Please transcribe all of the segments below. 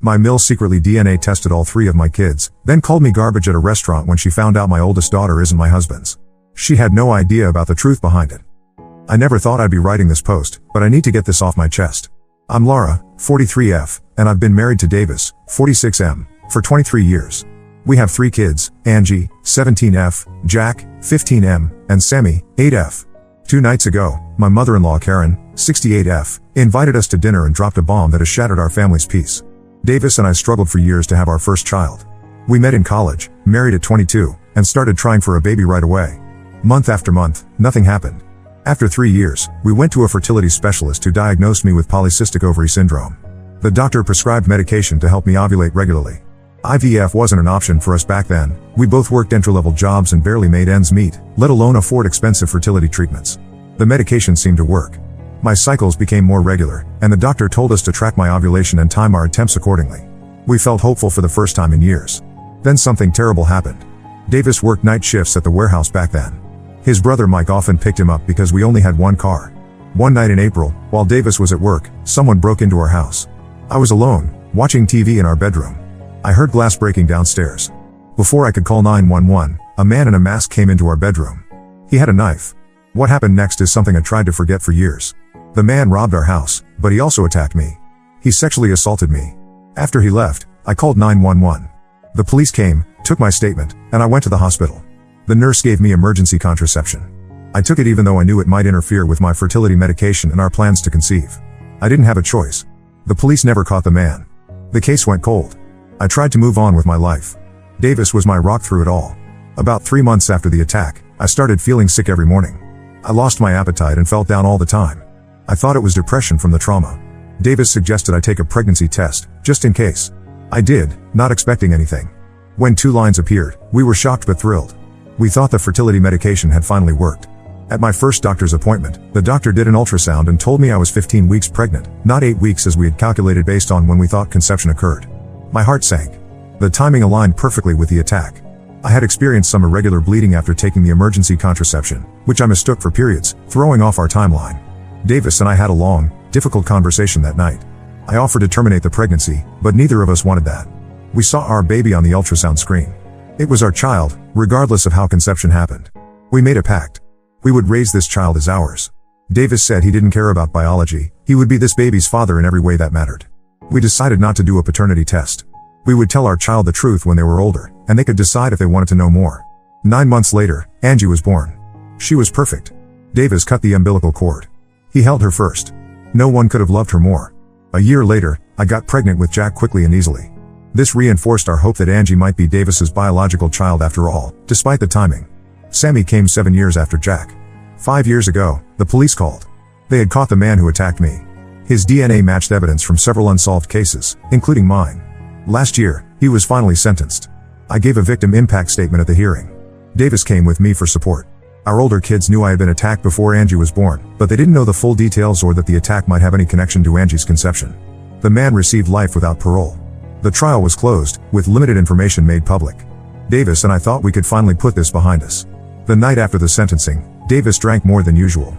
My mill secretly DNA tested all 3 of my kids, then called me garbage at a restaurant when she found out my oldest daughter isn't my husband's. She had no idea about the truth behind it. I never thought I'd be writing this post, but I need to get this off my chest. I'm Laura, 43F, and I've been married to Davis, 46M, for 23 years. We have 3 kids, Angie, 17F, Jack, 15M, and Sammy, 8F. 2 nights ago, my mother-in-law Karen, 68F, invited us to dinner and dropped a bomb that has shattered our family's peace. Davis and I struggled for years to have our first child. We met in college, married at 22, and started trying for a baby right away. Month after month, nothing happened. After 3 years, we went to a fertility specialist who diagnosed me with polycystic ovary syndrome. The doctor prescribed medication to help me ovulate regularly. IVF wasn't an option for us back then. We both worked entry-level jobs and barely made ends meet, let alone afford expensive fertility treatments. The medication seemed to work. My cycles became more regular, and the doctor told us to track my ovulation and time our attempts accordingly. We felt hopeful for the first time in years. Then something terrible happened. Davis worked night shifts at the warehouse back then. His brother Mike often picked him up because we only had one car. One night in April, while Davis was at work, someone broke into our house. I was alone, watching TV in our bedroom. I heard glass breaking downstairs. Before I could call 911, a man in a mask came into our bedroom. He had a knife. What happened next is something I tried to forget for years. The man robbed our house, but he also attacked me. He sexually assaulted me. After he left, I called 911. The police came, took my statement, and I went to the hospital. The nurse gave me emergency contraception. I took it even though I knew it might interfere with my fertility medication and our plans to conceive. I didn't have a choice. The police never caught the man. The case went cold. I tried to move on with my life. Davis was my rock through it all. About 3 months after the attack, I started feeling sick every morning. I lost my appetite and felt down all the time. I thought it was depression from the trauma. Davis suggested I take a pregnancy test, just in case. I did, not expecting anything. When 2 lines appeared, we were shocked but thrilled. We thought the fertility medication had finally worked. At my first doctor's appointment, the doctor did an ultrasound and told me I was 15 weeks pregnant, not 8 weeks as we had calculated based on when we thought conception occurred. My heart sank. The timing aligned perfectly with the attack. I had experienced some irregular bleeding after taking the emergency contraception, which I mistook for periods, throwing off our timeline. Davis and I had a long, difficult conversation that night. I offered to terminate the pregnancy, but neither of us wanted that. We saw our baby on the ultrasound screen. It was our child, regardless of how conception happened. We made a pact. We would raise this child as ours. Davis said he didn't care about biology, he would be this baby's father in every way that mattered. We decided not to do a paternity test. We would tell our child the truth when they were older, and they could decide if they wanted to know more. 9 months later, Angie was born. She was perfect. Davis cut the umbilical cord. He held her first. No one could have loved her more. A year later, I got pregnant with Jack quickly and easily. This reinforced our hope that Angie might be Davis's biological child after all, despite the timing. Sammy came 7 years after Jack. 5 years ago, the police called. They had caught the man who attacked me. His DNA matched evidence from several unsolved cases, including mine. Last year, he was finally sentenced. I gave a victim impact statement at the hearing. Davis came with me for support. Our older kids knew I had been attacked before Angie was born, but they didn't know the full details or that the attack might have any connection to Angie's conception. The man received life without parole. The trial was closed, with limited information made public. Davis and I thought we could finally put this behind us. The night after the sentencing, Davis drank more than usual.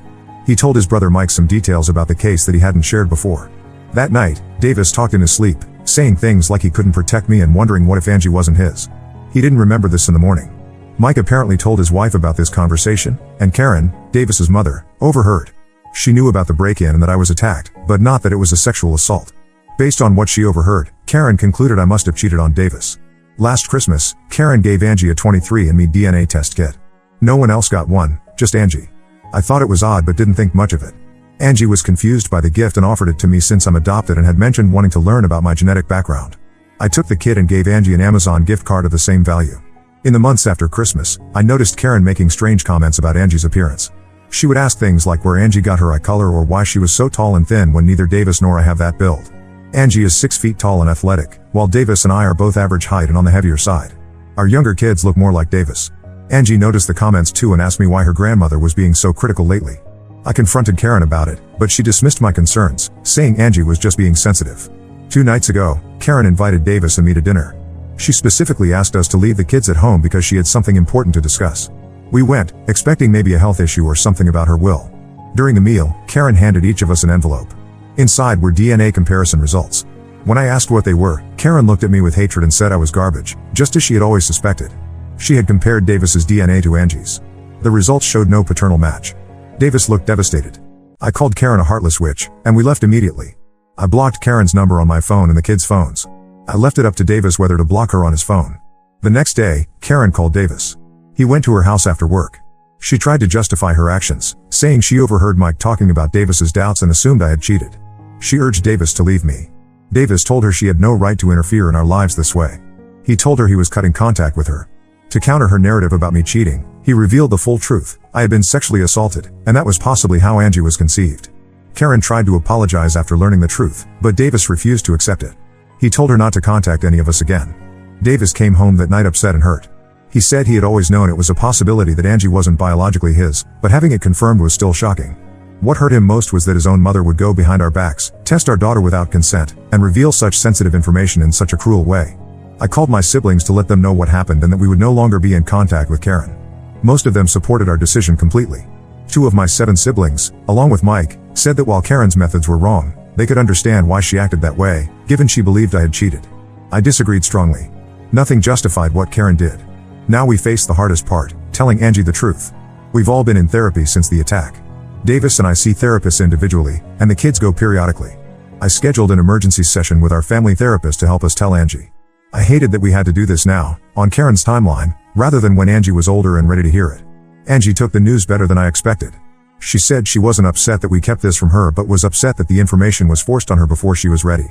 He told his brother Mike some details about the case that he hadn't shared before. That night, Davis talked in his sleep, saying things like he couldn't protect me and wondering what if Angie wasn't his. He didn't remember this in the morning. Mike apparently told his wife about this conversation, and Karen, Davis's mother, overheard. She knew about the break-in and that I was attacked, but not that it was a sexual assault. Based on what she overheard, Karen concluded I must have cheated on Davis. Last Christmas, Karen gave Angie a 23andMe DNA test kit. No one else got one, just Angie. I thought it was odd but didn't think much of it. Angie was confused by the gift and offered it to me since I'm adopted and had mentioned wanting to learn about my genetic background. I took the kit and gave Angie an Amazon gift card of the same value. In the months after Christmas, I noticed Karen making strange comments about Angie's appearance. She would ask things like where Angie got her eye color or why she was so tall and thin when neither Davis nor I have that build. Angie is 6 feet tall and athletic, while Davis and I are both average height and on the heavier side. Our younger kids look more like Davis. Angie noticed the comments too and asked me why her grandmother was being so critical lately. I confronted Karen about it, but she dismissed my concerns, saying Angie was just being sensitive. 2 nights ago, Karen invited Davis and me to dinner. She specifically asked us to leave the kids at home because she had something important to discuss. We went, expecting maybe a health issue or something about her will. During the meal, Karen handed each of us an envelope. Inside were DNA comparison results. When I asked what they were, Karen looked at me with hatred and said I was garbage, just as she had always suspected. She had compared Davis's DNA to Angie's. The results showed no paternal match. Davis looked devastated. I called Karen a heartless witch, and we left immediately. I blocked Karen's number on my phone and the kids' phones. I left it up to Davis whether to block her on his phone. The next day, Karen called Davis. He went to her house after work. She tried to justify her actions, saying she overheard Mike talking about Davis's doubts and assumed I had cheated. She urged Davis to leave me. Davis told her she had no right to interfere in our lives this way. He told her he was cutting contact with her. To counter her narrative about me cheating, he revealed the full truth. I had been sexually assaulted, and that was possibly how Angie was conceived. Karen tried to apologize after learning the truth, but Davis refused to accept it. He told her not to contact any of us again. Davis came home that night upset and hurt. He said he had always known it was a possibility that Angie wasn't biologically his, but having it confirmed was still shocking. What hurt him most was that his own mother would go behind our backs, test our daughter without consent, and reveal such sensitive information in such a cruel way. I called my siblings to let them know what happened and that we would no longer be in contact with Karen. Most of them supported our decision completely. 2 of my 7 siblings, along with Mike, said that while Karen's methods were wrong, they could understand why she acted that way, given she believed I had cheated. I disagreed strongly. Nothing justified what Karen did. Now we face the hardest part, telling Angie the truth. We've all been in therapy since the attack. Davis and I see therapists individually, and the kids go periodically. I scheduled an emergency session with our family therapist to help us tell Angie. I hated that we had to do this now, on Karen's timeline, rather than when Angie was older and ready to hear it. Angie took the news better than I expected. She said she wasn't upset that we kept this from her but was upset that the information was forced on her before she was ready.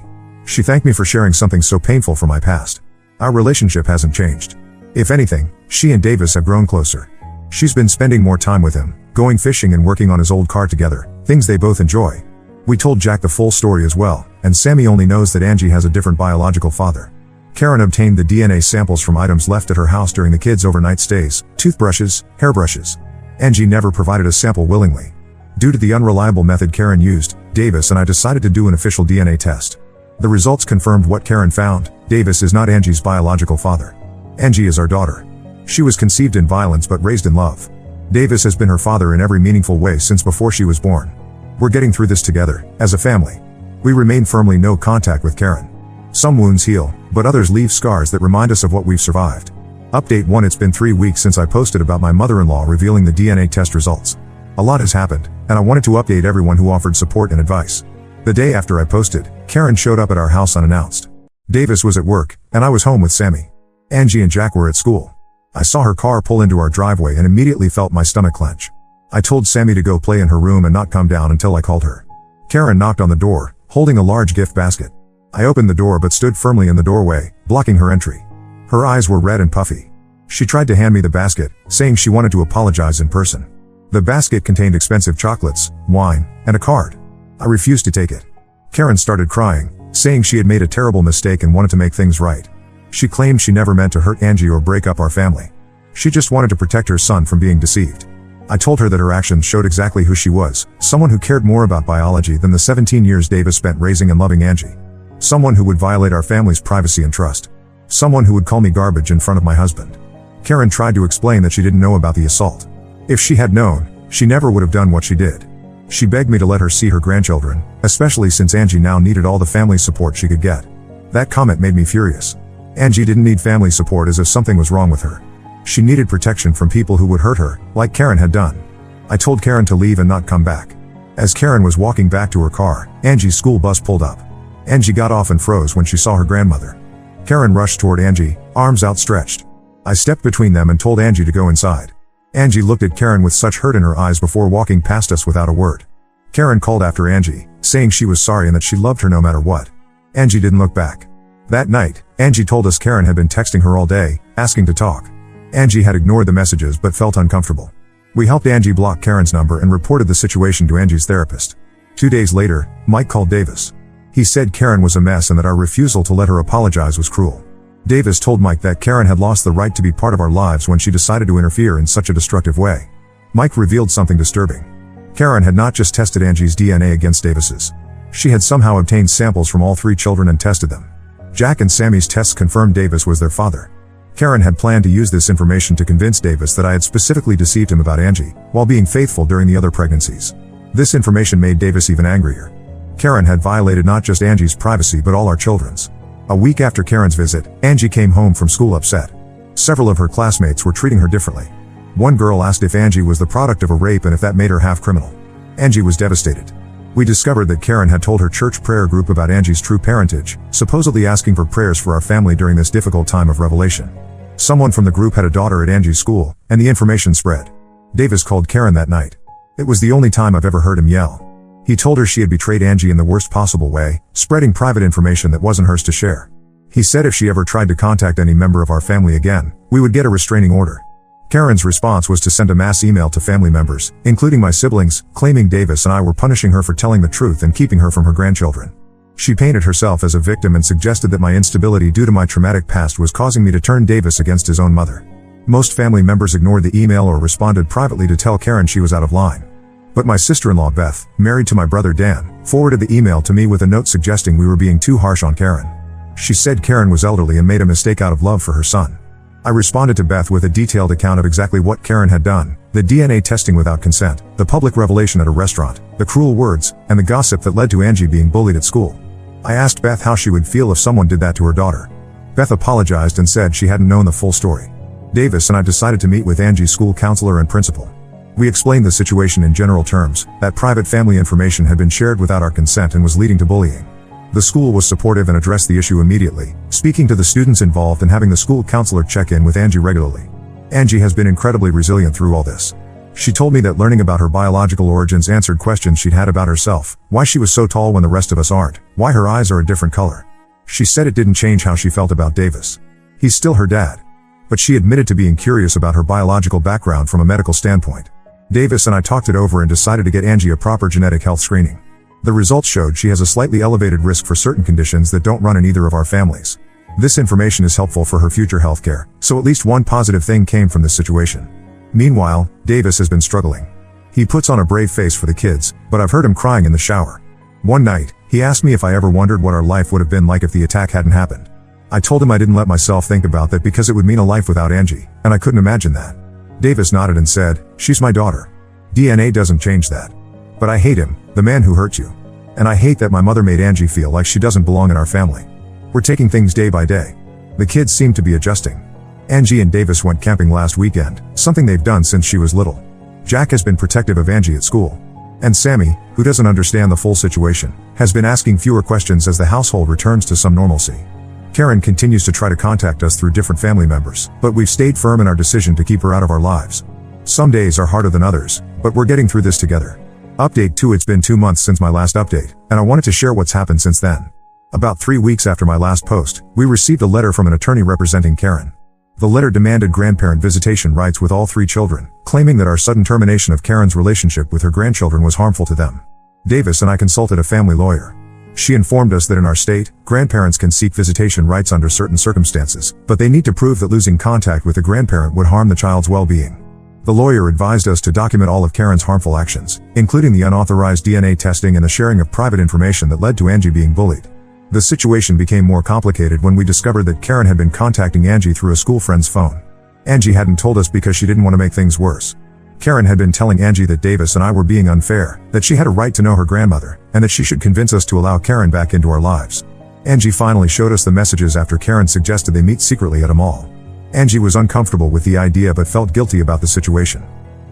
She thanked me for sharing something so painful from my past. Our relationship hasn't changed. If anything, she and Davis have grown closer. She's been spending more time with him, going fishing and working on his old car together, things they both enjoy. We told Jack the full story as well, and Sammy only knows that Angie has a different biological father. Karen obtained the DNA samples from items left at her house during the kids' overnight stays, toothbrushes, hairbrushes. Angie never provided a sample willingly. Due to the unreliable method Karen used, Davis and I decided to do an official DNA test. The results confirmed what Karen found: Davis is not Angie's biological father. Angie is our daughter. She was conceived in violence but raised in love. Davis has been her father in every meaningful way since before she was born. We're getting through this together, as a family. We remain firmly no contact with Karen. Some wounds heal, but others leave scars that remind us of what we've survived. Update 1: It's been 3 weeks since I posted about my mother-in-law revealing the DNA test results. A lot has happened, and I wanted to update everyone who offered support and advice. The day after I posted, Karen showed up at our house unannounced. Davis was at work, and I was home with Sammy. Angie and Jack were at school. I saw her car pull into our driveway and immediately felt my stomach clench. I told Sammy to go play in her room and not come down until I called her. Karen knocked on the door, holding a large gift basket. I opened the door but stood firmly in the doorway, blocking her entry. Her eyes were red and puffy. She tried to hand me the basket, saying she wanted to apologize in person. The basket contained expensive chocolates, wine, and a card. I refused to take it. Karen started crying, saying she had made a terrible mistake and wanted to make things right. She claimed she never meant to hurt Angie or break up our family. She just wanted to protect her son from being deceived. I told her that her actions showed exactly who she was, someone who cared more about biology than the 17 years Davis spent raising and loving Angie. Someone who would violate our family's privacy and trust. Someone who would call me garbage in front of my husband. Karen tried to explain that she didn't know about the assault. If she had known, she never would have done what she did. She begged me to let her see her grandchildren, especially since Angie now needed all the family support she could get. That comment made me furious. Angie didn't need family support as if something was wrong with her. She needed protection from people who would hurt her, like Karen had done. I told Karen to leave and not come back. As Karen was walking back to her car, Angie's school bus pulled up. Angie got off and froze when she saw her grandmother. Karen rushed toward Angie, arms outstretched. I stepped between them and told Angie to go inside. Angie looked at Karen with such hurt in her eyes before walking past us without a word. Karen called after Angie, saying she was sorry and that she loved her no matter what. Angie didn't look back. That night, Angie told us Karen had been texting her all day, asking to talk. Angie had ignored the messages but felt uncomfortable. We helped Angie block Karen's number and reported the situation to Angie's therapist. 2 days later, Mike called Davis. He said Karen was a mess and that our refusal to let her apologize was cruel. Davis told Mike that Karen had lost the right to be part of our lives when she decided to interfere in such a destructive way. Mike revealed something disturbing. Karen had not just tested Angie's DNA against Davis's. She had somehow obtained samples from all 3 children and tested them. Jack and Sammy's tests confirmed Davis was their father. Karen had planned to use this information to convince Davis that I had specifically deceived him about Angie, while being faithful during the other pregnancies. This information made Davis even angrier. Karen had violated not just Angie's privacy but all our children's. A week after Karen's visit, Angie came home from school upset. Several of her classmates were treating her differently. One girl asked if Angie was the product of a rape and if that made her half criminal. Angie was devastated. We discovered that Karen had told her church prayer group about Angie's true parentage, supposedly asking for prayers for our family during this difficult time of revelation. Someone from the group had a daughter at Angie's school, and the information spread. Davis called Karen that night. It was the only time I've ever heard him yell. He told her she had betrayed Angie in the worst possible way, spreading private information that wasn't hers to share. He said if she ever tried to contact any member of our family again, we would get a restraining order. Karen's response was to send a mass email to family members, including my siblings, claiming Davis and I were punishing her for telling the truth and keeping her from her grandchildren. She painted herself as a victim and suggested that my instability due to my traumatic past was causing me to turn Davis against his own mother. Most family members ignored the email or responded privately to tell Karen she was out of line. But my sister-in-law Beth, married to my brother Dan, forwarded the email to me with a note suggesting we were being too harsh on Karen. She said Karen was elderly and made a mistake out of love for her son. I responded to Beth with a detailed account of exactly what Karen had done, the DNA testing without consent, the public revelation at a restaurant, the cruel words, and the gossip that led to Angie being bullied at school. I asked Beth how she would feel if someone did that to her daughter. Beth apologized and said she hadn't known the full story. Davis and I decided to meet with Angie's school counselor and principal. We explained the situation in general terms, that private family information had been shared without our consent and was leading to bullying. The school was supportive and addressed the issue immediately, speaking to the students involved and having the school counselor check in with Angie regularly. Angie has been incredibly resilient through all this. She told me that learning about her biological origins answered questions she'd had about herself, why she was so tall when the rest of us aren't, why her eyes are a different color. She said it didn't change how she felt about Davis. He's still her dad. But she admitted to being curious about her biological background from a medical standpoint. Davis and I talked it over and decided to get Angie a proper genetic health screening. The results showed she has a slightly elevated risk for certain conditions that don't run in either of our families. This information is helpful for her future healthcare, so at least one positive thing came from this situation. Meanwhile, Davis has been struggling. He puts on a brave face for the kids, but I've heard him crying in the shower. One night, he asked me if I ever wondered what our life would have been like if the attack hadn't happened. I told him I didn't let myself think about that because it would mean a life without Angie, and I couldn't imagine that. Davis nodded and said, "She's my daughter. DNA doesn't change that. But I hate him, the man who hurt you. And I hate that my mother made Angie feel like she doesn't belong in our family." We're taking things day by day. The kids seem to be adjusting. Angie and Davis went camping last weekend, something they've done since she was little. Jack has been protective of Angie at school. And Sammy, who doesn't understand the full situation, has been asking fewer questions as the household returns to some normalcy. Karen continues to try to contact us through different family members, but we've stayed firm in our decision to keep her out of our lives. Some days are harder than others, but we're getting through this together. Update 2: It's been 2 months since my last update, and I wanted to share what's happened since then. About 3 weeks after my last post, we received a letter from an attorney representing Karen. The letter demanded grandparent visitation rights with all 3 children, claiming that our sudden termination of Karen's relationship with her grandchildren was harmful to them. Davis and I consulted a family lawyer. She informed us that in our state, grandparents can seek visitation rights under certain circumstances, but they need to prove that losing contact with the grandparent would harm the child's well-being. The lawyer advised us to document all of Karen's harmful actions, including the unauthorized DNA testing and the sharing of private information that led to Angie being bullied. The situation became more complicated when we discovered that Karen had been contacting Angie through a school friend's phone. Angie hadn't told us because she didn't want to make things worse. Karen had been telling Angie that Davis and I were being unfair, that she had a right to know her grandmother, and that she should convince us to allow Karen back into our lives. Angie finally showed us the messages after Karen suggested they meet secretly at a mall. Angie was uncomfortable with the idea but felt guilty about the situation.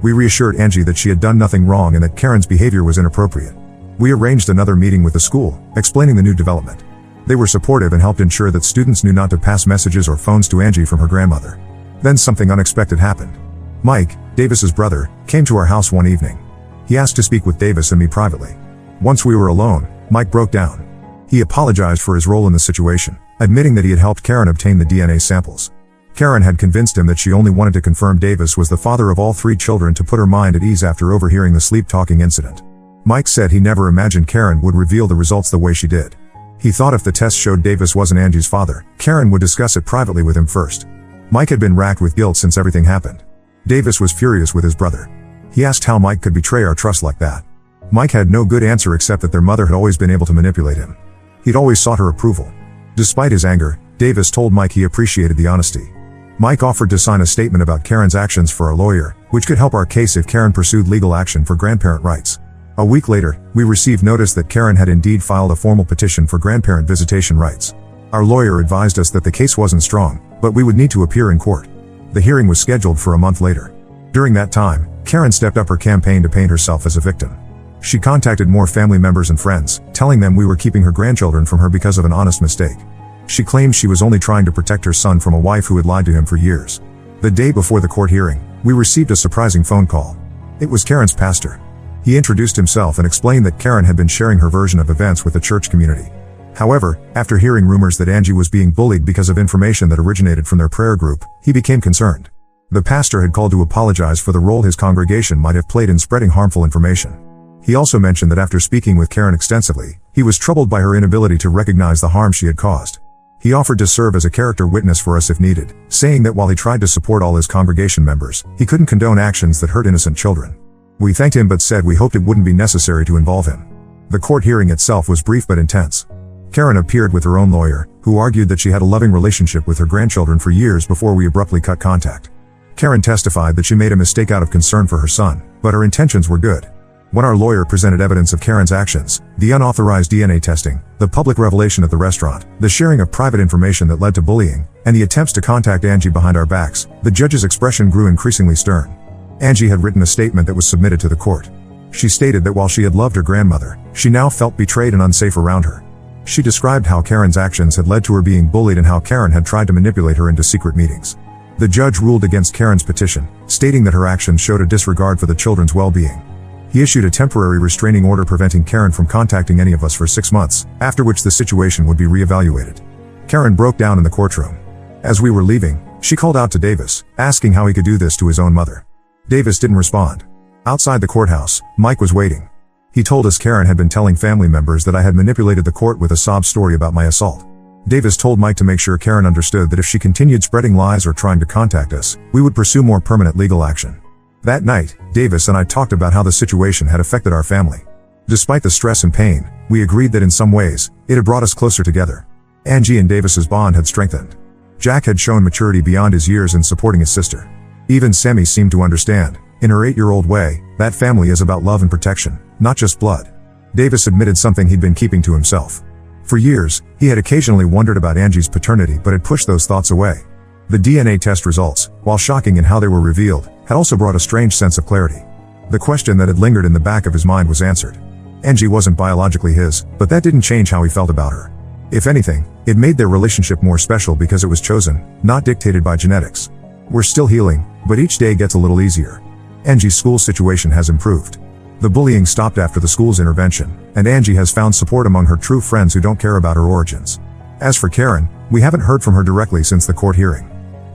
We reassured Angie that she had done nothing wrong and that Karen's behavior was inappropriate. We arranged another meeting with the school, explaining the new development. They were supportive and helped ensure that students knew not to pass messages or phones to Angie from her grandmother. Then something unexpected happened. Mike, Davis's brother, came to our house one evening. He asked to speak with Davis and me privately. Once we were alone, Mike broke down. He apologized for his role in the situation, admitting that he had helped Karen obtain the DNA samples. Karen had convinced him that she only wanted to confirm Davis was the father of all 3 children to put her mind at ease after overhearing the sleep-talking incident. Mike said he never imagined Karen would reveal the results the way she did. He thought if the test showed Davis wasn't Angie's father, Karen would discuss it privately with him first. Mike had been racked with guilt since everything happened. Davis was furious with his brother. He asked how Mike could betray our trust like that. Mike had no good answer except that their mother had always been able to manipulate him. He'd always sought her approval. Despite his anger, Davis told Mike he appreciated the honesty. Mike offered to sign a statement about Karen's actions for our lawyer, which could help our case if Karen pursued legal action for grandparent rights. A week later, we received notice that Karen had indeed filed a formal petition for grandparent visitation rights. Our lawyer advised us that the case wasn't strong, but we would need to appear in court. The hearing was scheduled for a month later. During that time, Karen stepped up her campaign to paint herself as a victim. She contacted more family members and friends, telling them we were keeping her grandchildren from her because of an honest mistake. She claimed she was only trying to protect her son from a wife who had lied to him for years. The day before the court hearing, we received a surprising phone call. It was Karen's pastor. He introduced himself and explained that Karen had been sharing her version of events with the church community. However, after hearing rumors that Angie was being bullied because of information that originated from their prayer group, he became concerned. The pastor had called to apologize for the role his congregation might have played in spreading harmful information. He also mentioned that after speaking with Karen extensively, he was troubled by her inability to recognize the harm she had caused. He offered to serve as a character witness for us if needed, saying that while he tried to support all his congregation members, he couldn't condone actions that hurt innocent children. We thanked him but said we hoped it wouldn't be necessary to involve him. The court hearing itself was brief but intense. Karen appeared with her own lawyer, who argued that she had a loving relationship with her grandchildren for years before we abruptly cut contact. Karen testified that she made a mistake out of concern for her son, but her intentions were good. When our lawyer presented evidence of Karen's actions, the unauthorized DNA testing, the public revelation at the restaurant, the sharing of private information that led to bullying, and the attempts to contact Angie behind our backs, the judge's expression grew increasingly stern. Angie had written a statement that was submitted to the court. She stated that while she had loved her grandmother, she now felt betrayed and unsafe around her. She described how Karen's actions had led to her being bullied and how Karen had tried to manipulate her into secret meetings. The judge ruled against Karen's petition, stating that her actions showed a disregard for the children's well-being. He issued a temporary restraining order preventing Karen from contacting any of us for 6 months, after which the situation would be re-evaluated. Karen broke down in the courtroom. As we were leaving, she called out to Davis, asking how he could do this to his own mother. Davis didn't respond. Outside the courthouse, Mike was waiting. He told us Karen had been telling family members that I had manipulated the court with a sob story about my assault. Davis told Mike to make sure Karen understood that if she continued spreading lies or trying to contact us, we would pursue more permanent legal action. That night, Davis and I talked about how the situation had affected our family. Despite the stress and pain, we agreed that in some ways, it had brought us closer together. Angie and Davis's bond had strengthened. Jack had shown maturity beyond his years in supporting his sister. Even Sammy seemed to understand, in her 8-year-old way, that family is about love and protection, not just blood. Davis admitted something he'd been keeping to himself. For years, he had occasionally wondered about Angie's paternity but had pushed those thoughts away. The DNA test results, while shocking in how they were revealed, had also brought a strange sense of clarity. The question that had lingered in the back of his mind was answered. Angie wasn't biologically his, but that didn't change how he felt about her. If anything, it made their relationship more special because it was chosen, not dictated by genetics. We're still healing, but each day gets a little easier. Angie's school situation has improved. The bullying stopped after the school's intervention, and Angie has found support among her true friends who don't care about her origins. As for Karen, we haven't heard from her directly since the court hearing.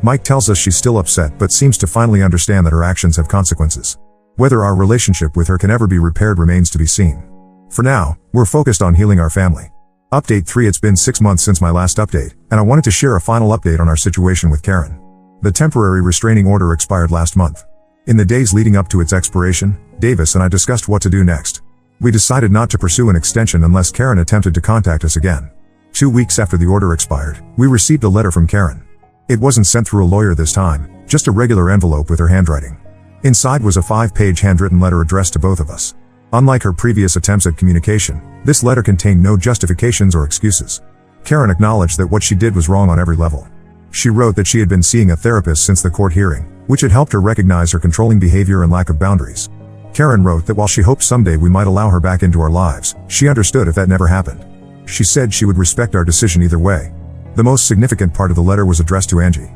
Mike tells us she's still upset but seems to finally understand that her actions have consequences. Whether our relationship with her can ever be repaired remains to be seen. For now, we're focused on healing our family. Update 3. It's been 6 months since my last update, and I wanted to share a final update on our situation with Karen. The temporary restraining order expired last month. In the days leading up to its expiration, Davis and I discussed what to do next. We decided not to pursue an extension unless Karen attempted to contact us again. 2 weeks after the order expired, we received a letter from Karen. It wasn't sent through a lawyer this time, just a regular envelope with her handwriting. Inside was a 5-page handwritten letter addressed to both of us. Unlike her previous attempts at communication, this letter contained no justifications or excuses. Karen acknowledged that what she did was wrong on every level. She wrote that she had been seeing a therapist since the court hearing, which had helped her recognize her controlling behavior and lack of boundaries. Karen wrote that while she hoped someday we might allow her back into our lives, she understood if that never happened. She said she would respect our decision either way. The most significant part of the letter was addressed to Angie.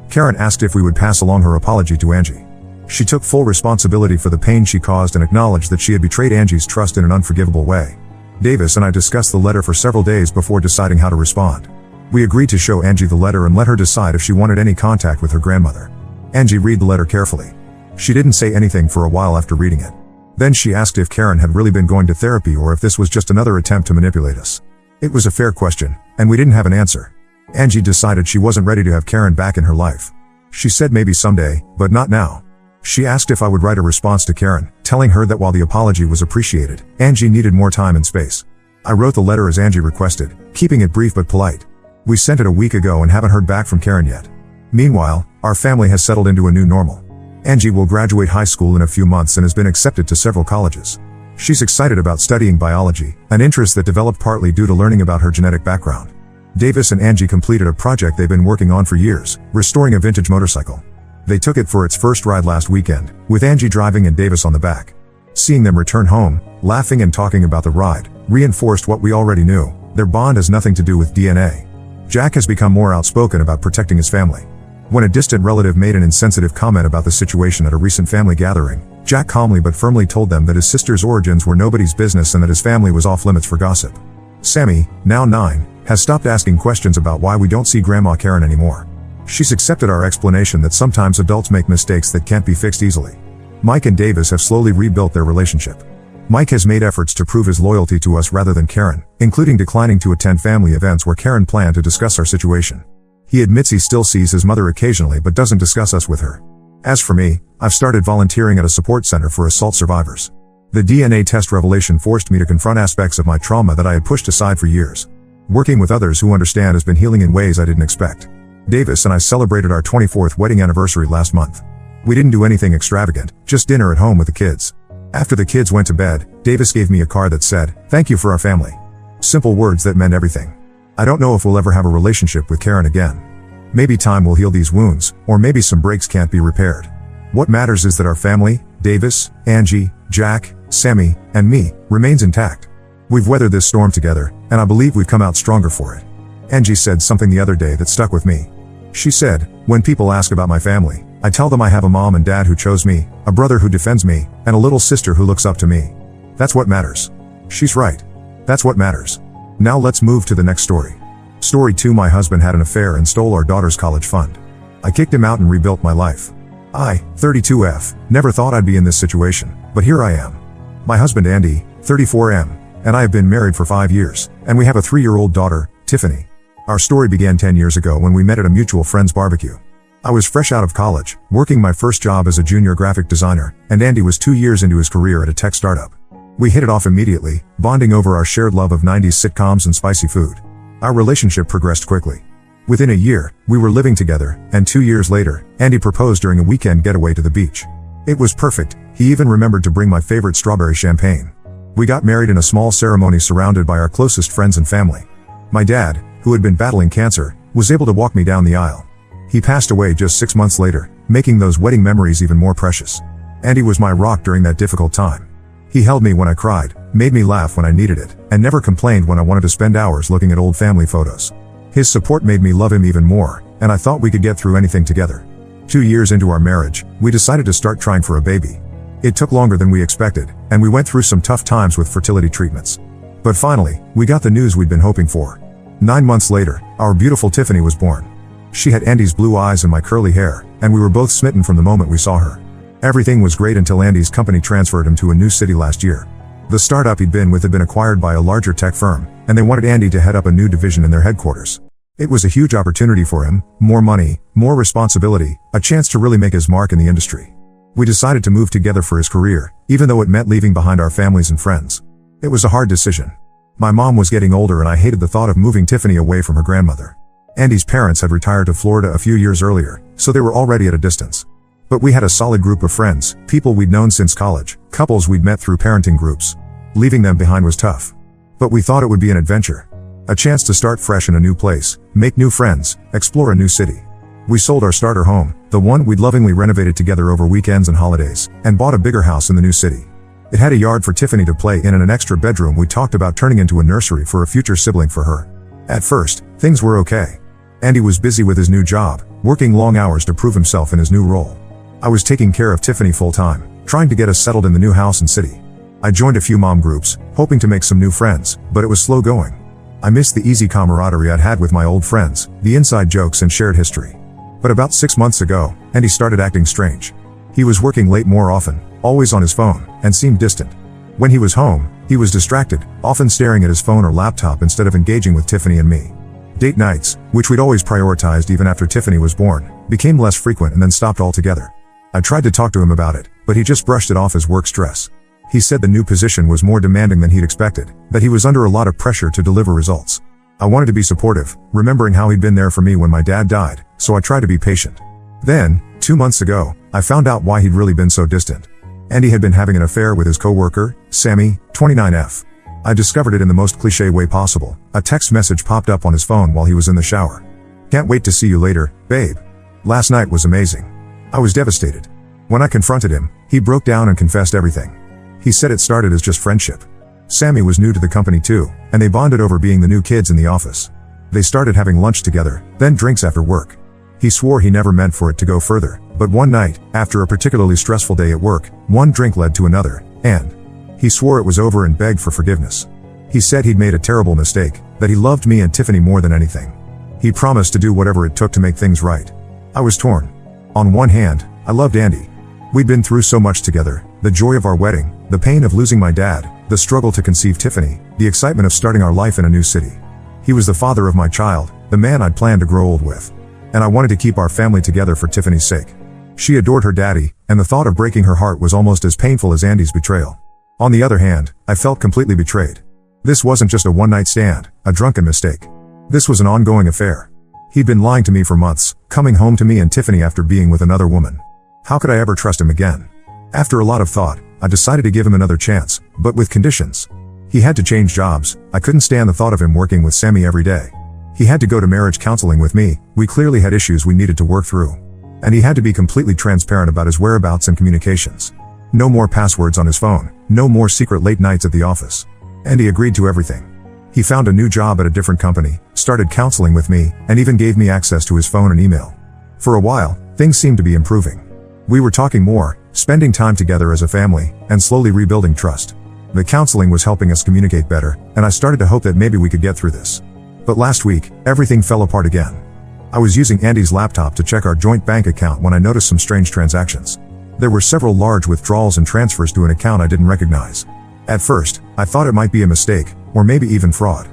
Karen asked if we would pass along her apology to Angie. She took full responsibility for the pain she caused and acknowledged that she had betrayed Angie's trust in an unforgivable way. Davis and I discussed the letter for several days before deciding how to respond. We agreed to show Angie the letter and let her decide if she wanted any contact with her grandmother. Angie read the letter carefully. She didn't say anything for a while after reading it. Then she asked if Karen had really been going to therapy or if this was just another attempt to manipulate us. It was a fair question, and we didn't have an answer. Angie decided she wasn't ready to have Karen back in her life. She said maybe someday, but not now. She asked if I would write a response to Karen, telling her that while the apology was appreciated, Angie needed more time and space. I wrote the letter as Angie requested, keeping it brief but polite. We sent it a week ago and haven't heard back from Karen yet. Meanwhile, our family has settled into a new normal. Angie will graduate high school in a few months and has been accepted to several colleges. She's excited about studying biology, an interest that developed partly due to learning about her genetic background. Davis and Angie completed a project they've been working on for years, restoring a vintage motorcycle. They took it for its first ride last weekend, with Angie driving and Davis on the back. Seeing them return home, laughing and talking about the ride, reinforced what we already knew: their bond has nothing to do with DNA. Jack has become more outspoken about protecting his family. When a distant relative made an insensitive comment about the situation at a recent family gathering, Jack calmly but firmly told them that his sister's origins were nobody's business and that his family was off limits for gossip. Sammy, now 9, has stopped asking questions about why we don't see Grandma Karen anymore. She's accepted our explanation that sometimes adults make mistakes that can't be fixed easily. Mike and Davis have slowly rebuilt their relationship. Mike has made efforts to prove his loyalty to us rather than Karen, including declining to attend family events where Karen planned to discuss our situation. He admits he still sees his mother occasionally but doesn't discuss us with her. As for me, I've started volunteering at a support center for assault survivors. The DNA test revelation forced me to confront aspects of my trauma that I had pushed aside for years. Working with others who understand has been healing in ways I didn't expect. Davis and I celebrated our 24th wedding anniversary last month. We didn't do anything extravagant, just dinner at home with the kids. After the kids went to bed, Davis gave me a card that said, "Thank you for our family." Simple words that meant everything. I don't know if we'll ever have a relationship with Karen again. Maybe time will heal these wounds, or maybe some breaks can't be repaired. What matters is that our family, Davis, Angie, Jack, Sammy, and me, remains intact. We've weathered this storm together, and I believe we've come out stronger for it. Angie said something the other day that stuck with me. She said, "When people ask about my family, I tell them I have a mom and dad who chose me, a brother who defends me, and a little sister who looks up to me. That's what matters." She's right. That's what matters. Now let's move to the next story. Story 2: My husband had an affair and stole our daughter's college fund. I kicked him out and rebuilt my life. I, 32F, never thought I'd be in this situation, but here I am. My husband Andy, 34M, and I have been married for 5 years, and we have a 3-year-old daughter, Tiffany. Our story began 10 years ago when we met at a mutual friend's barbecue. I was fresh out of college, working my first job as a junior graphic designer, and Andy was 2 years into his career at a tech startup. We hit it off immediately, bonding over our shared love of 90s sitcoms and spicy food. Our relationship progressed quickly. Within a year, we were living together, and 2 years later, Andy proposed during a weekend getaway to the beach. It was perfect. He even remembered to bring my favorite strawberry champagne. We got married in a small ceremony surrounded by our closest friends and family. My dad, who had been battling cancer, was able to walk me down the aisle. He passed away just 6 months later, making those wedding memories even more precious. Andy was my rock during that difficult time. He held me when I cried, made me laugh when I needed it, and never complained when I wanted to spend hours looking at old family photos. His support made me love him even more, and I thought we could get through anything together. 2 years into our marriage, we decided to start trying for a baby. It took longer than we expected, and we went through some tough times with fertility treatments. But finally, we got the news we'd been hoping for. 9 months later, our beautiful Tiffany was born. She had Andy's blue eyes and my curly hair, and we were both smitten from the moment we saw her. Everything was great until Andy's company transferred him to a new city last year. The startup he'd been with had been acquired by a larger tech firm, and they wanted Andy to head up a new division in their headquarters. It was a huge opportunity for him: more money, more responsibility, a chance to really make his mark in the industry. We decided to move together for his career, even though it meant leaving behind our families and friends. It was a hard decision. My mom was getting older and I hated the thought of moving Tiffany away from her grandmother. Andy's parents had retired to Florida a few years earlier, so they were already at a distance. But we had a solid group of friends, people we'd known since college, couples we'd met through parenting groups. Leaving them behind was tough. But we thought it would be an adventure. A chance to start fresh in a new place, make new friends, explore a new city. We sold our starter home, the one we'd lovingly renovated together over weekends and holidays, and bought a bigger house in the new city. It had a yard for Tiffany to play in and an extra bedroom we talked about turning into a nursery for a future sibling for her. At first, things were okay. Andy was busy with his new job, working long hours to prove himself in his new role. I was taking care of Tiffany full-time, trying to get us settled in the new house and city. I joined a few mom groups, hoping to make some new friends, but it was slow going. I missed the easy camaraderie I'd had with my old friends, the inside jokes and shared history. But about 6 months ago, Andy started acting strange. He was working late more often, always on his phone, and seemed distant. When he was home, he was distracted, often staring at his phone or laptop instead of engaging with Tiffany and me. Date nights, which we'd always prioritized even after Tiffany was born, became less frequent and then stopped altogether. I tried to talk to him about it, but he just brushed it off as work stress. He said the new position was more demanding than he'd expected, that he was under a lot of pressure to deliver results. I wanted to be supportive, remembering how he'd been there for me when my dad died, so I tried to be patient. Then, 2 months ago, I found out why he'd really been so distant. Andy had been having an affair with his coworker, Sammy, 29F. I discovered it in the most cliché way possible. A text message popped up on his phone while he was in the shower. "Can't wait to see you later, babe. Last night was amazing." I was devastated. When I confronted him, he broke down and confessed everything. He said it started as just friendship. Sammy was new to the company too, and they bonded over being the new kids in the office. They started having lunch together, then drinks after work. He swore he never meant for it to go further, but one night, after a particularly stressful day at work, one drink led to another, and he swore it was over and begged for forgiveness. He said he'd made a terrible mistake, that he loved me and Tiffany more than anything. He promised to do whatever it took to make things right. I was torn. On one hand, I loved Andy. We'd been through so much together, the joy of our wedding, the pain of losing my dad, the struggle to conceive Tiffany, the excitement of starting our life in a new city. He was the father of my child, the man I'd planned to grow old with. And I wanted to keep our family together for Tiffany's sake. She adored her daddy, and the thought of breaking her heart was almost as painful as Andy's betrayal. On the other hand, I felt completely betrayed. This wasn't just a one-night stand, a drunken mistake. This was an ongoing affair. He'd been lying to me for months, coming home to me and Tiffany after being with another woman. How could I ever trust him again? After a lot of thought, I decided to give him another chance, but with conditions. He had to change jobs. I couldn't stand the thought of him working with Sammy every day. He had to go to marriage counseling with me. We clearly had issues we needed to work through. And he had to be completely transparent about his whereabouts and communications. No more passwords on his phone, no more secret late nights at the office. And he agreed to everything. He found a new job at a different company, started counseling with me, and even gave me access to his phone and email. For a while, things seemed to be improving. We were talking more, spending time together as a family, and slowly rebuilding trust. The counseling was helping us communicate better, and I started to hope that maybe we could get through this. But last week, everything fell apart again. I was using Andy's laptop to check our joint bank account when I noticed some strange transactions. There were several large withdrawals and transfers to an account I didn't recognize. At first, I thought it might be a mistake, or maybe even fraud.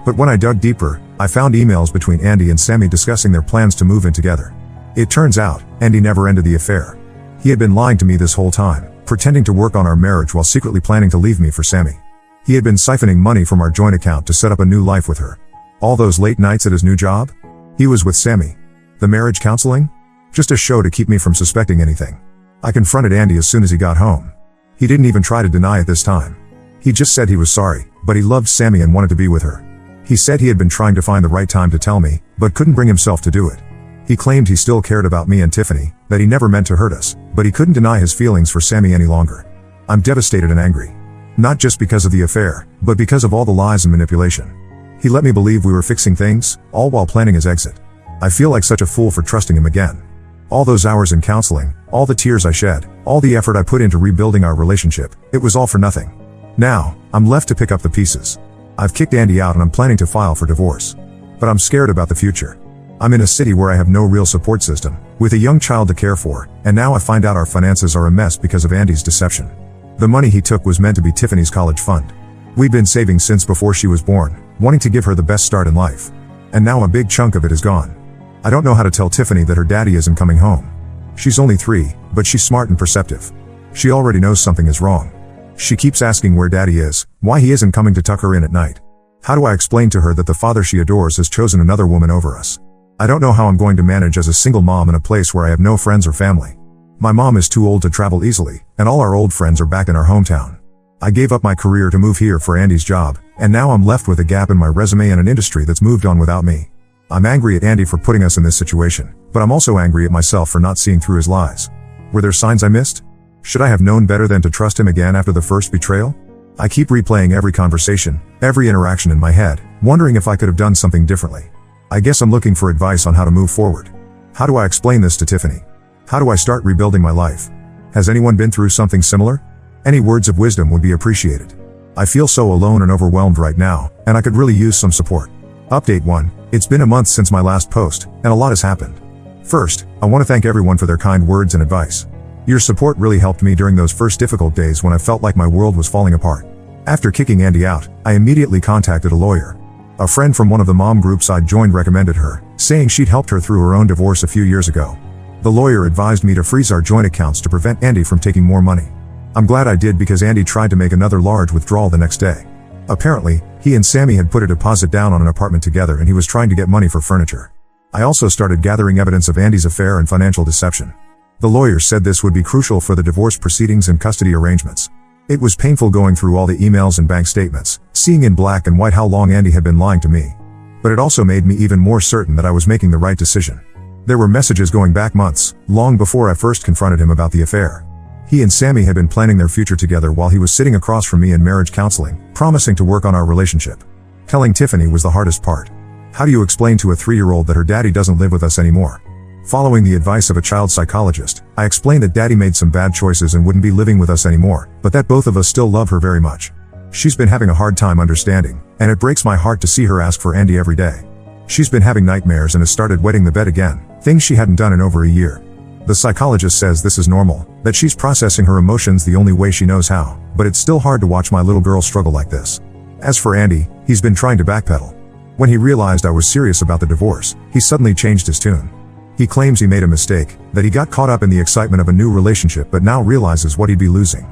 But when I dug deeper, I found emails between Andy and Sammy discussing their plans to move in together. It turns out, Andy never ended the affair. He had been lying to me this whole time, pretending to work on our marriage while secretly planning to leave me for Sammy. He had been siphoning money from our joint account to set up a new life with her. All those late nights at his new job? He was with Sammy. The marriage counseling? Just a show to keep me from suspecting anything. I confronted Andy as soon as he got home. He didn't even try to deny it this time. He just said he was sorry, but he loved Sammy and wanted to be with her. He said he had been trying to find the right time to tell me, but couldn't bring himself to do it. He claimed he still cared about me and Tiffany, that he never meant to hurt us, but he couldn't deny his feelings for Sammy any longer. I'm devastated and angry. Not just because of the affair, but because of all the lies and manipulation. He let me believe we were fixing things, all while planning his exit. I feel like such a fool for trusting him again. All those hours in counseling, all the tears I shed, all the effort I put into rebuilding our relationship, it was all for nothing. Now, I'm left to pick up the pieces. I've kicked Andy out and I'm planning to file for divorce. But I'm scared about the future. I'm in a city where I have no real support system, with a young child to care for, and now I find out our finances are a mess because of Andy's deception. The money he took was meant to be Tiffany's college fund. We've been saving since before she was born, wanting to give her the best start in life. And now a big chunk of it is gone. I don't know how to tell Tiffany that her daddy isn't coming home. She's only 3, but she's smart and perceptive. She already knows something is wrong. She keeps asking where daddy is, why he isn't coming to tuck her in at night. How do I explain to her that the father she adores has chosen another woman over us? I don't know how I'm going to manage as a single mom in a place where I have no friends or family. My mom is too old to travel easily, and all our old friends are back in our hometown. I gave up my career to move here for Andy's job, and now I'm left with a gap in my resume and an industry that's moved on without me. I'm angry at Andy for putting us in this situation, but I'm also angry at myself for not seeing through his lies. Were there signs I missed? Should I have known better than to trust him again after the first betrayal? I keep replaying every conversation, every interaction in my head, wondering if I could have done something differently. I guess I'm looking for advice on how to move forward. How do I explain this to Tiffany? How do I start rebuilding my life? Has anyone been through something similar? Any words of wisdom would be appreciated. I feel so alone and overwhelmed right now, and I could really use some support. Update 1. It's been a month since my last post, and a lot has happened. First, I want to thank everyone for their kind words and advice. Your support really helped me during those first difficult days when I felt like my world was falling apart. After kicking Andy out, I immediately contacted a lawyer. A friend from one of the mom groups I'd joined recommended her, saying she'd helped her through her own divorce a few years ago. The lawyer advised me to freeze our joint accounts to prevent Andy from taking more money. I'm glad I did because Andy tried to make another large withdrawal the next day. Apparently, he and Sammy had put a deposit down on an apartment together and he was trying to get money for furniture. I also started gathering evidence of Andy's affair and financial deception. The lawyers said this would be crucial for the divorce proceedings and custody arrangements. It was painful going through all the emails and bank statements, seeing in black and white how long Andy had been lying to me. But it also made me even more certain that I was making the right decision. There were messages going back months, long before I first confronted him about the affair. He and Sammy had been planning their future together while he was sitting across from me in marriage counseling, promising to work on our relationship. Telling Tiffany was the hardest part. How do you explain to a 3-year-old that her daddy doesn't live with us anymore? Following the advice of a child psychologist, I explained that daddy made some bad choices and wouldn't be living with us anymore, but that both of us still love her very much. She's been having a hard time understanding, and it breaks my heart to see her ask for Andy every day. She's been having nightmares and has started wetting the bed again, things she hadn't done in over a year. The psychologist says this is normal, that she's processing her emotions the only way she knows how, but it's still hard to watch my little girl struggle like this. As for Andy, he's been trying to backpedal. When he realized I was serious about the divorce, he suddenly changed his tune. He claims he made a mistake, that he got caught up in the excitement of a new relationship but now realizes what he'd be losing.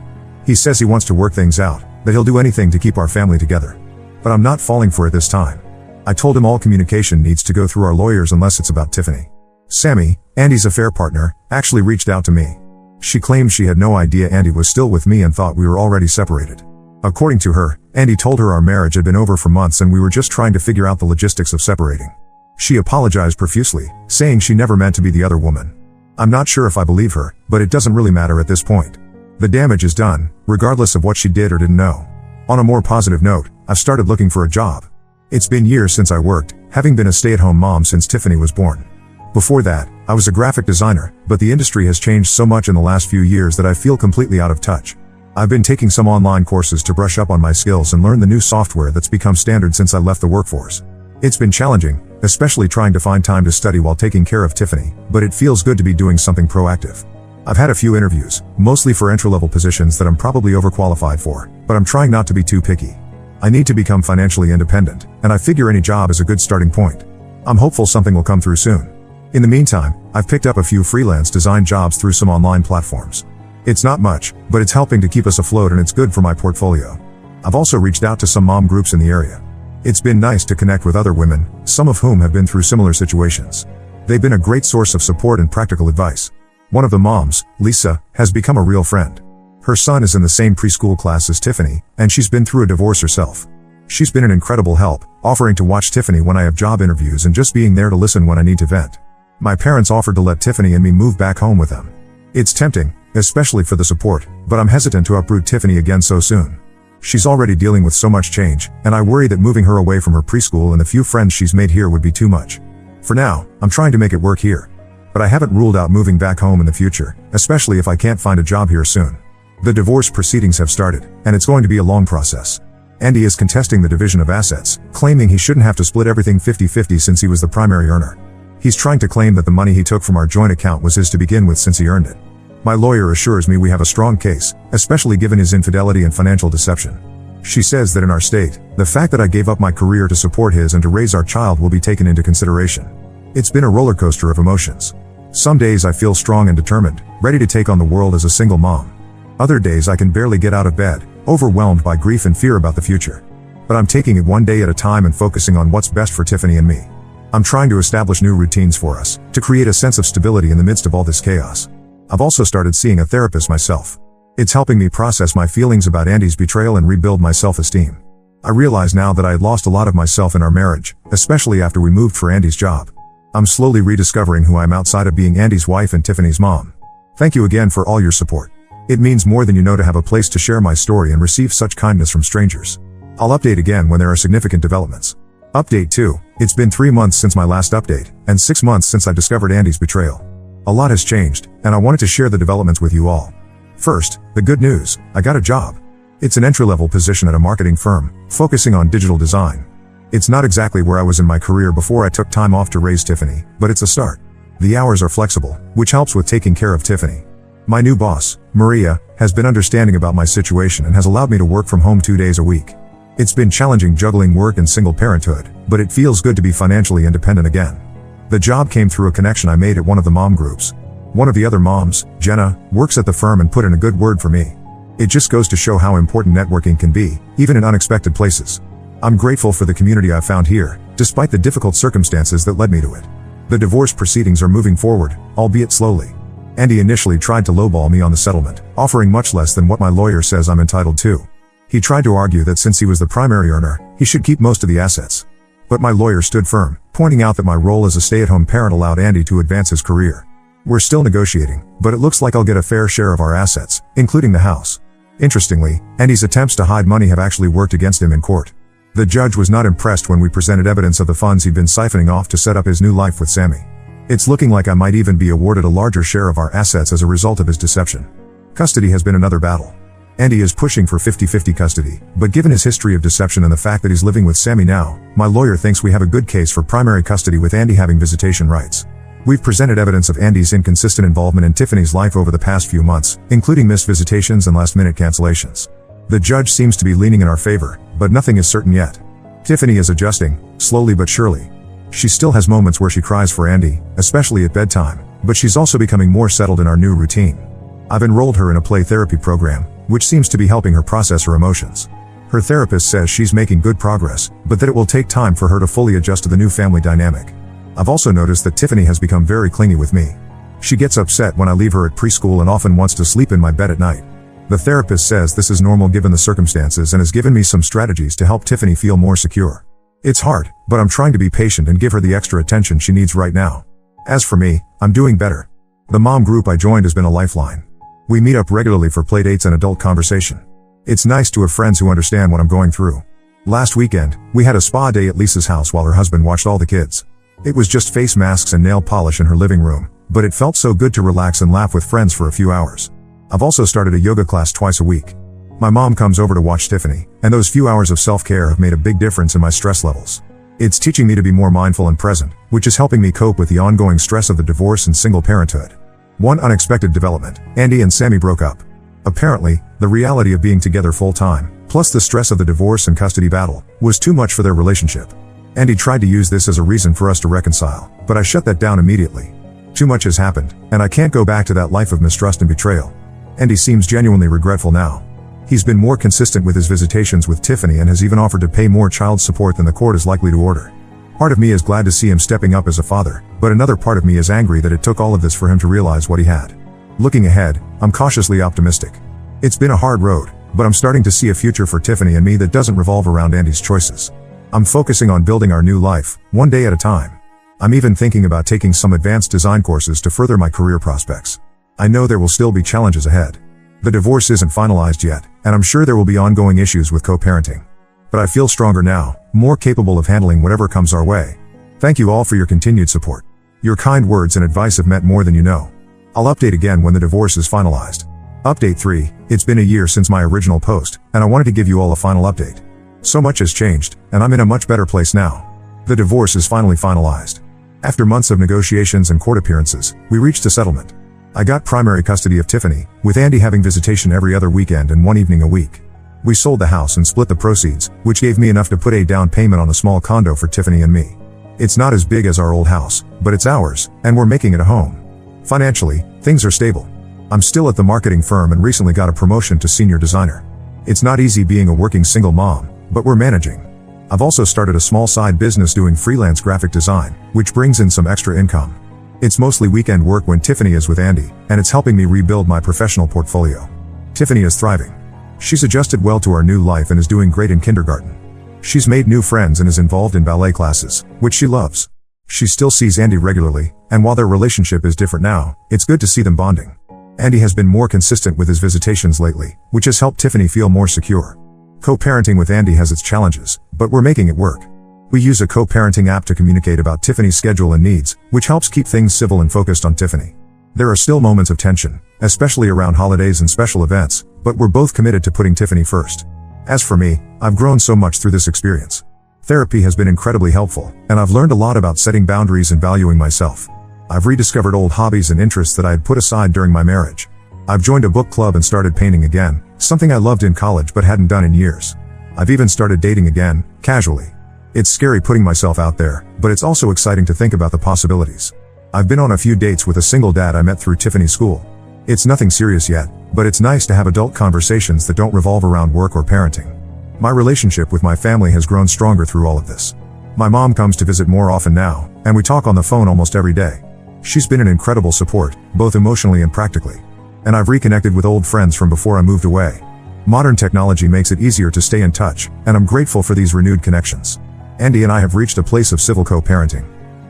He says he wants to work things out, that he'll do anything to keep our family together. But I'm not falling for it this time. I told him all communication needs to go through our lawyers unless it's about Tiffany. Sammy, Andy's affair partner, actually reached out to me. She claimed she had no idea Andy was still with me and thought we were already separated. According to her, Andy told her our marriage had been over for months and we were just trying to figure out the logistics of separating. She apologized profusely, saying she never meant to be the other woman. I'm not sure if I believe her, but it doesn't really matter at this point. The damage is done, regardless of what she did or didn't know. On a more positive note, I've started looking for a job. It's been years since I worked, having been a stay-at-home mom since Tiffany was born. Before that, I was a graphic designer, but the industry has changed so much in the last few years that I feel completely out of touch. I've been taking some online courses to brush up on my skills and learn the new software that's become standard since I left the workforce. It's been challenging, especially trying to find time to study while taking care of Tiffany, but it feels good to be doing something proactive. I've had a few interviews, mostly for entry-level positions that I'm probably overqualified for, but I'm trying not to be too picky. I need to become financially independent, and I figure any job is a good starting point. I'm hopeful something will come through soon. In the meantime, I've picked up a few freelance design jobs through some online platforms. It's not much, but it's helping to keep us afloat and it's good for my portfolio. I've also reached out to some mom groups in the area. It's been nice to connect with other women, some of whom have been through similar situations. They've been a great source of support and practical advice. One of the moms, Lisa, has become a real friend. Her son is in the same preschool class as Tiffany, and she's been through a divorce herself. She's been an incredible help, offering to watch Tiffany when I have job interviews and just being there to listen when I need to vent. My parents offered to let Tiffany and me move back home with them. It's tempting, especially for the support, but I'm hesitant to uproot Tiffany again so soon. She's already dealing with so much change, and I worry that moving her away from her preschool and the few friends she's made here would be too much. For now, I'm trying to make it work here. But I haven't ruled out moving back home in the future, especially if I can't find a job here soon. The divorce proceedings have started, and it's going to be a long process. Andy is contesting the division of assets, claiming he shouldn't have to split everything 50-50 since he was the primary earner. He's trying to claim that the money he took from our joint account was his to begin with since he earned it. My lawyer assures me we have a strong case, especially given his infidelity and financial deception. She says that in our state, the fact that I gave up my career to support his and to raise our child will be taken into consideration. It's been a roller coaster of emotions. Some days I feel strong and determined, ready to take on the world as a single mom. Other days I can barely get out of bed, overwhelmed by grief and fear about the future. But I'm taking it one day at a time and focusing on what's best for Tiffany and me. I'm trying to establish new routines for us, to create a sense of stability in the midst of all this chaos. I've also started seeing a therapist myself. It's helping me process my feelings about Andy's betrayal and rebuild my self-esteem. I realize now that I had lost a lot of myself in our marriage, especially after we moved for Andy's job. I'm slowly rediscovering who I am outside of being Andy's wife and Tiffany's mom. Thank you again for all your support. It means more than you know to have a place to share my story and receive such kindness from strangers. I'll update again when there are significant developments. Update 2. It's been 3 months since my last update, and 6 months since I discovered Andy's betrayal. A lot has changed, and I wanted to share the developments with you all. First, the good news, I got a job. It's an entry-level position at a marketing firm, focusing on digital design. It's not exactly where I was in my career before I took time off to raise Tiffany, but it's a start. The hours are flexible, which helps with taking care of Tiffany. My new boss, Maria, has been understanding about my situation and has allowed me to work from home 2 days a week. It's been challenging juggling work and single parenthood, but it feels good to be financially independent again. The job came through a connection I made at one of the mom groups. One of the other moms, Jenna, works at the firm and put in a good word for me. It just goes to show how important networking can be, even in unexpected places. I'm grateful for the community I've found here, despite the difficult circumstances that led me to it. The divorce proceedings are moving forward, albeit slowly. Andy initially tried to lowball me on the settlement, offering much less than what my lawyer says I'm entitled to. He tried to argue that since he was the primary earner, he should keep most of the assets. But my lawyer stood firm, pointing out that my role as a stay-at-home parent allowed Andy to advance his career. We're still negotiating, but it looks like I'll get a fair share of our assets, including the house. Interestingly, Andy's attempts to hide money have actually worked against him in court. The judge was not impressed when we presented evidence of the funds he'd been siphoning off to set up his new life with Sammy. It's looking like I might even be awarded a larger share of our assets as a result of his deception. Custody has been another battle. Andy is pushing for 50-50 custody, but given his history of deception and the fact that he's living with Sammy now, my lawyer thinks we have a good case for primary custody with Andy having visitation rights. We've presented evidence of Andy's inconsistent involvement in Tiffany's life over the past few months, including missed visitations and last-minute cancellations. The judge seems to be leaning in our favor, but nothing is certain yet. Tiffany is adjusting, slowly but surely. She still has moments where she cries for Andy, especially at bedtime, but she's also becoming more settled in our new routine. I've enrolled her in a play therapy program, which seems to be helping her process her emotions. Her therapist says she's making good progress, but that it will take time for her to fully adjust to the new family dynamic. I've also noticed that Tiffany has become very clingy with me. She gets upset when I leave her at preschool and often wants to sleep in my bed at night. The therapist says this is normal given the circumstances and has given me some strategies to help Tiffany feel more secure. It's hard, but I'm trying to be patient and give her the extra attention she needs right now. As for me, I'm doing better. The mom group I joined has been a lifeline. We meet up regularly for playdates and adult conversation. It's nice to have friends who understand what I'm going through. Last weekend, we had a spa day at Lisa's house while her husband watched all the kids. It was just face masks and nail polish in her living room, but it felt so good to relax and laugh with friends for a few hours. I've also started a yoga class twice a week. My mom comes over to watch Tiffany, and those few hours of self-care have made a big difference in my stress levels. It's teaching me to be more mindful and present, which is helping me cope with the ongoing stress of the divorce and single parenthood. One unexpected development: Andy and Sammy broke up. Apparently, the reality of being together full-time, plus the stress of the divorce and custody battle, was too much for their relationship. Andy tried to use this as a reason for us to reconcile, but I shut that down immediately. Too much has happened, and I can't go back to that life of mistrust and betrayal. Andy seems genuinely regretful now. He's been more consistent with his visitations with Tiffany and has even offered to pay more child support than the court is likely to order. Part of me is glad to see him stepping up as a father, but another part of me is angry that it took all of this for him to realize what he had. Looking ahead, I'm cautiously optimistic. It's been a hard road, but I'm starting to see a future for Tiffany and me that doesn't revolve around Andy's choices. I'm focusing on building our new life, one day at a time. I'm even thinking about taking some advanced design courses to further my career prospects. I know there will still be challenges ahead. The divorce isn't finalized yet, and I'm sure there will be ongoing issues with co-parenting. But I feel stronger now, more capable of handling whatever comes our way. Thank you all for your continued support. Your kind words and advice have meant more than you know. I'll update again when the divorce is finalized. Update 3, it's been a year since my original post, and I wanted to give you all a final update. So much has changed, and I'm in a much better place now. The divorce is finally finalized. After months of negotiations and court appearances, we reached a settlement. I got primary custody of Tiffany, with Andy having visitation every other weekend and one evening a week. We sold the house and split the proceeds, which gave me enough to put a down payment on a small condo for Tiffany and me. It's not as big as our old house, but it's ours, and we're making it a home. Financially, things are stable. I'm still at the marketing firm and recently got a promotion to senior designer. It's not easy being a working single mom, but we're managing. I've also started a small side business doing freelance graphic design, which brings in some extra income. It's mostly weekend work when Tiffany is with Andy, and it's helping me rebuild my professional portfolio. Tiffany is thriving. She's adjusted well to our new life and is doing great in kindergarten. She's made new friends and is involved in ballet classes, which she loves. She still sees Andy regularly, and while their relationship is different now, it's good to see them bonding. Andy has been more consistent with his visitations lately, which has helped Tiffany feel more secure. Co-parenting with Andy has its challenges, but we're making it work. We use a co-parenting app to communicate about Tiffany's schedule and needs, which helps keep things civil and focused on Tiffany. There are still moments of tension, especially around holidays and special events, but we're both committed to putting Tiffany first. As for me, I've grown so much through this experience. Therapy has been incredibly helpful, and I've learned a lot about setting boundaries and valuing myself. I've rediscovered old hobbies and interests that I had put aside during my marriage. I've joined a book club and started painting again, something I loved in college but hadn't done in years. I've even started dating again, casually. It's scary putting myself out there, but it's also exciting to think about the possibilities. I've been on a few dates with a single dad I met through Tiffany's school. It's nothing serious yet, but it's nice to have adult conversations that don't revolve around work or parenting. My relationship with my family has grown stronger through all of this. My mom comes to visit more often now, and we talk on the phone almost every day. She's been an incredible support, both emotionally and practically. And I've reconnected with old friends from before I moved away. Modern technology makes it easier to stay in touch, and I'm grateful for these renewed connections. Andy and I have reached a place of civil co-parenting.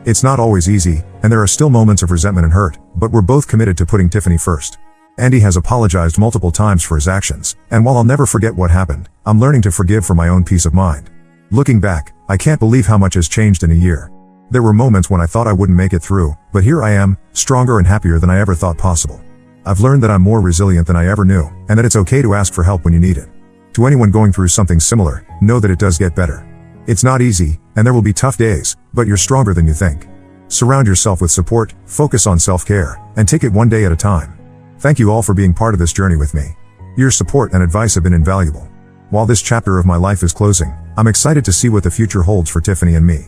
It's not always easy, and there are still moments of resentment and hurt, but we're both committed to putting Tiffany first. Andy has apologized multiple times for his actions, and while I'll never forget what happened, I'm learning to forgive for my own peace of mind. Looking back, I can't believe how much has changed in a year. There were moments when I thought I wouldn't make it through, but here I am, stronger and happier than I ever thought possible. I've learned that I'm more resilient than I ever knew, and that it's okay to ask for help when you need it. To anyone going through something similar, know that it does get better. It's not easy, and there will be tough days, but you're stronger than you think. Surround yourself with support, focus on self-care, and take it one day at a time. Thank you all for being part of this journey with me. Your support and advice have been invaluable. While this chapter of my life is closing, I'm excited to see what the future holds for Tiffany and me.